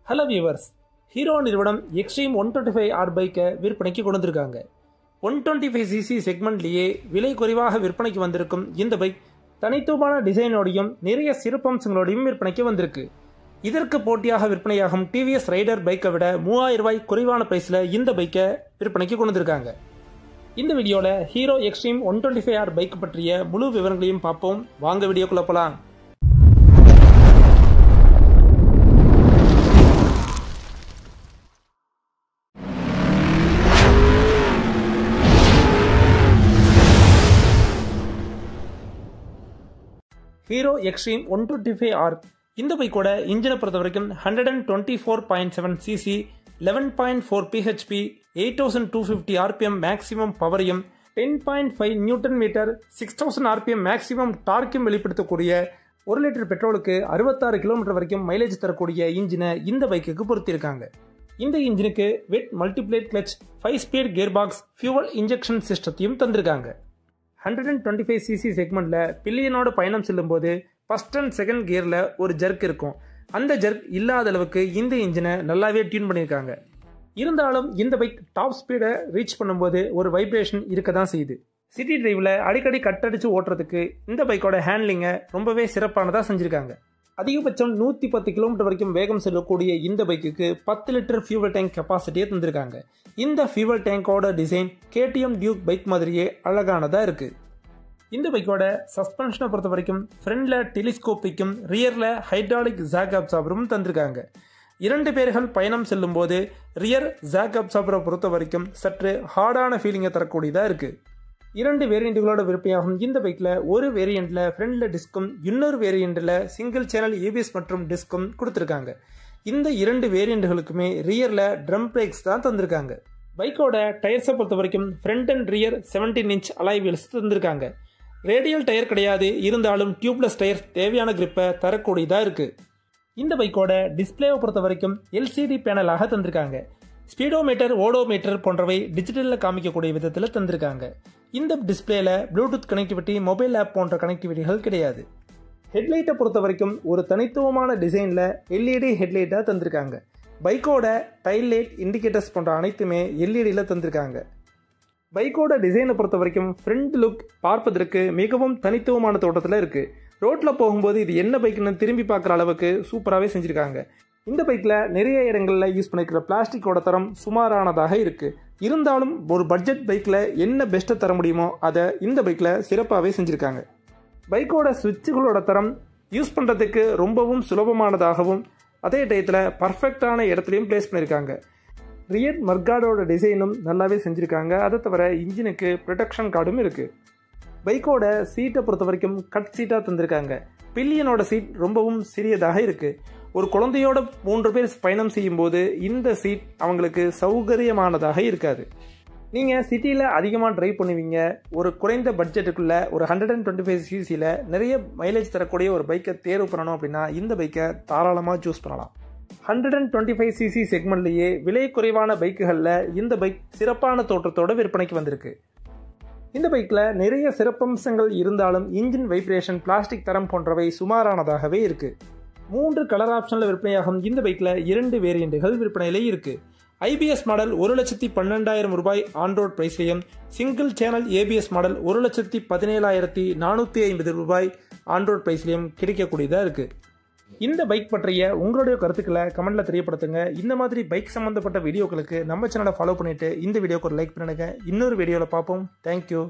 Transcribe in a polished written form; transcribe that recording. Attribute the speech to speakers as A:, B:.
A: Hello viewers, hero நிறுவனம் extreme 125R பைக்கை விற்பனைக்கு கொண்டு வந்திருக்காங்க. 125cc செக்மெண்ட்லேயே விலை குறைவாக விற்பனைக்கு வந்திருக்கும் இந்த பைக் தனித்துவமான டிசைனோடையும் நிறைய சிறப்பம்சங்களோடையும் விற்பனைக்கு வந்திருக்கு. இதற்கு போட்டியாக விற்பனையாகும் டிவிஎஸ் ரைடர் பைக்கை விட 3000 ரூபாய் குறைவான பிரைஸில் இந்த பைக்கை விற்பனைக்கு கொண்டு வந்திருக்காங்க. இந்த வீடியோவில் ஹீரோ எக்ஸ்ட்ரீம் 125R பைக் பற்றிய முழு விவரங்களையும் பார்ப்போம். வாங்க வீடியோக்குள்ள போகலாம். ஹீரோ எக்ஸ்ட்ரீம் 125R இந்த பைக்கோட இன்ஜினை பொறுத்த வரைக்கும் 124.7cc 11.4 PHP 8250 RPM மேக்ஸிமம் பவரையும் 10.5 நியூட்டன் மீட்டர் 6000 RPM மேக்ஸிமம் டார்க்கையும் வெளிப்படுத்தக்கூடிய 1 லிட்டர் பெட்ரோலுக்கு 66 கிலோமீட்டர் வரைக்கும் மைலேஜ் தரக்கூடிய இன்ஜினை இந்த பைக்குக்கு பொருத்தியிருக்காங்க. இந்த இன்ஜினுக்கு wet multiplate clutch 5 speed gear box fuel injection சிஸ்டத்தையும் தந்திருக்காங்க. 125cc செக்மெண்ட்ல பில்லியனோட பயணம் செல்லும் போது ஃபர்ஸ்ட் அண்ட் செகண்ட் கியர்ல ஒரு ஜர்க் இருக்கும். அந்த ஜர்க் இல்லாத அளவுக்கு இந்த இன்ஜினை நல்லாவே டியூன் பண்ணியிருக்காங்க. இருந்தாலும் இந்த பைக் டாப் ஸ்பீடை ரீச் பண்ணும்போது ஒரு வைப்ரேஷன் இருக்க தான் செய்யுது. சிட்டி டிரைவ்ல அடிக்கடி கட்டடிச்சு ஓட்டுறதுக்கு இந்த பைக்கோட ஹேண்ட்லிங்கை ரொம்பவே சிறப்பானதாக செஞ்சிருக்காங்க. அதிகபட்சம் 110 கிலோமீட்டர் வரைக்கும் வேகம் செல்லக்கூடிய இந்த பைக்குக்கு 10 லிட்டர் ஃபியூவல் டேங்க் கெப்பாசிட்டியை தந்திருக்காங்க. இந்த ஃபியூவல் டேங்கோட டிசைன் KTM டியூக் பைக் மாதிரியே அழகானதாக இருக்கு. இந்த பைக்கோட சஸ்பென்ஷனை பொறுத்த வரைக்கும் ஃப்ரண்ட்ல டெலிஸ்கோப்பிக்கும் ரியர்ல ஹைட்ராலிக் ஜாக் அப்சார்பரும் தந்திருக்காங்க. 2 பேர்கள் பயணம் செல்லும் போது ரியர் ஜாக் அப்சார்பரை பொறுத்த வரைக்கும் சற்று ஹார்டான ஃபீலிங்கை தரக்கூடியதாக இருக்கு. 2 வேரியண்ட்டுகளோட விற்பனையாகும் இந்த பைக்கில் ஒரு வேரியண்ட்ல ஃப்ரண்ட்ல டிஸ்கும் இன்னொரு வேரியண்ட்ல சிங்கிள் சேனல் ABS மற்றும் டிஸ்கும் கொடுத்துருக்காங்க. இந்த 2 வேரியண்ட்டுகளுக்குமே ரியர்ல ட்ரம் பிரேக்ஸ் தான் தந்திருக்காங்க. பைக்கோட டயர்ஸை பொறுத்த வரைக்கும் front and rear 17 inch alloy wheels தந்திருக்காங்க. ரேடியல் டயர் கிடையாது, இருந்தாலும் டியூப்லெஸ் டயர் தேவையான கிரிப்பை தரக்கூடியதாக இருக்கு. இந்த பைக்கோட டிஸ்பிளேவை பொறுத்த வரைக்கும் LCD பேனலாக தந்திருக்காங்க. ஸ்பீடோமீட்டர், ஓடோமீட்டர் போன்றவை டிஜிட்டலில் காமிக்கக்கூடிய விதத்தில் தந்திருக்காங்க. இந்த டிஸ்பிளேல ப்ளூடூத் கனெக்டிவிட்டி, மொபைல் ஆப் போன்ற கனெக்டிவிட்டிகள் கிடையாது. ஹெட்லைட்டை பொறுத்த வரைக்கும் ஒரு தனித்துவமான டிசைனில் LED ஹெட்லைட்டாக தந்திருக்காங்க. பைக்கோட டைல் லைட், இண்டிகேட்டர்ஸ் போன்ற அனைத்துமே LEDயில் தந்திருக்காங்க. பைக்கோட டிசைனை பொறுத்த வரைக்கும் ஃப்ரண்ட் லுக் பார்ப்பதற்கு மிகவும் தனித்துவமான தோட்டத்தில் இருக்குது. ரோட்டில் போகும்போது இது என்ன பைக்குன்னு திரும்பி பார்க்குற அளவுக்கு சூப்பராகவே செஞ்சுருக்காங்க. இந்த பைக்கில் நிறைய இடங்களில் யூஸ் பண்ணிக்கிற பிளாஸ்டிக்கோட தரம் சுமாரானதாக இருக்குது. இருந்தாலும் ஒரு பட்ஜெட் பைக்கில் என்ன பெஸ்ட்டை தர முடியுமோ அதை இந்த பைக்கில் சிறப்பாகவே செஞ்சுருக்காங்க. பைக்கோட சுவிட்சுகளோட தரம் யூஸ் பண்ணுறதுக்கு ரொம்பவும் சுலபமானதாகவும் அதே டயத்தில் பர்ஃபெக்டான இடத்துலையும் பிளேஸ் பண்ணியிருக்காங்க. ரியர் மர்கார்டோட டிசைனும் நல்லாவே செஞ்சுருக்காங்க. அதை தவிர இன்ஜினுக்கு ப்ரொடெக்ஷன் கார்டும் இருக்குது. பைக்கோட சீட்டை பொறுத்த வரைக்கும் கட் சீட்டாக தந்திருக்காங்க. பில்லியனோட சீட் ரொம்பவும் சிறியதாக இருக்குது. ஒரு குழந்தையோட 3 பேர் பயணம் செய்யும்போது இந்த சீட் அவங்களுக்கு சௌகரியமானதாக இருக்காது. நீங்கள் சிட்டியில் அதிகமாக ட்ரைவ் பண்ணுவீங்க, ஒரு குறைந்த பட்ஜெட்டுக்குள்ளே ஒரு 125cc நிறைய மைலேஜ் தரக்கூடிய ஒரு பைக்கை தேர்வு பண்ணணும் அப்படின்னா இந்த பைக்கை தாராளமாக சூஸ் பண்ணலாம். 125cc செக்மெண்ட்லேயே விலை குறைவான பைக்குகளில் இந்த பைக் சிறப்பான தோற்றத்தோடு விற்பனைக்கு வந்திருக்கு. இந்த பைக்கில் நிறைய சிறப்பம்சங்கள் இருந்தாலும் இன்ஜின் வைப்ரேஷன், பிளாஸ்டிக் தரம் போன்றவை சுமாரானதாகவே இருக்குது. 3 கலர் ஆப்ஷனில் விற்பனையாகும் இந்த பைக்கில் 2 வேரியண்ட்டுகள் விற்பனையிலே இருக்குது. IBS மாடல் 1,12,000 ரூபாய் ஆன்ரோட் பிரைஸ்லையும், சிங்கிள் சேனல் ABS மாடல் 1,17,450 ரூபாய் ஆன்ரோட் பிரைஸ்லையும் கிடைக்கக்கூடியதாக இருக்குது. இந்த பைக் பற்றிய உங்களுடைய கருத்துக்களை கமெண்ட்டில் தெரியப்படுத்துங்க. இந்த மாதிரி பைக் சம்மந்தப்பட்ட வீடியோக்களுக்கு நம்ம சேனலை ஃபாலோ பண்ணிவிட்டு இந்த வீடியோக்கு ஒரு லைக் பண்ணுங்க. இன்னொரு வீடியோவில் பார்ப்போம். தேங்க்யூ.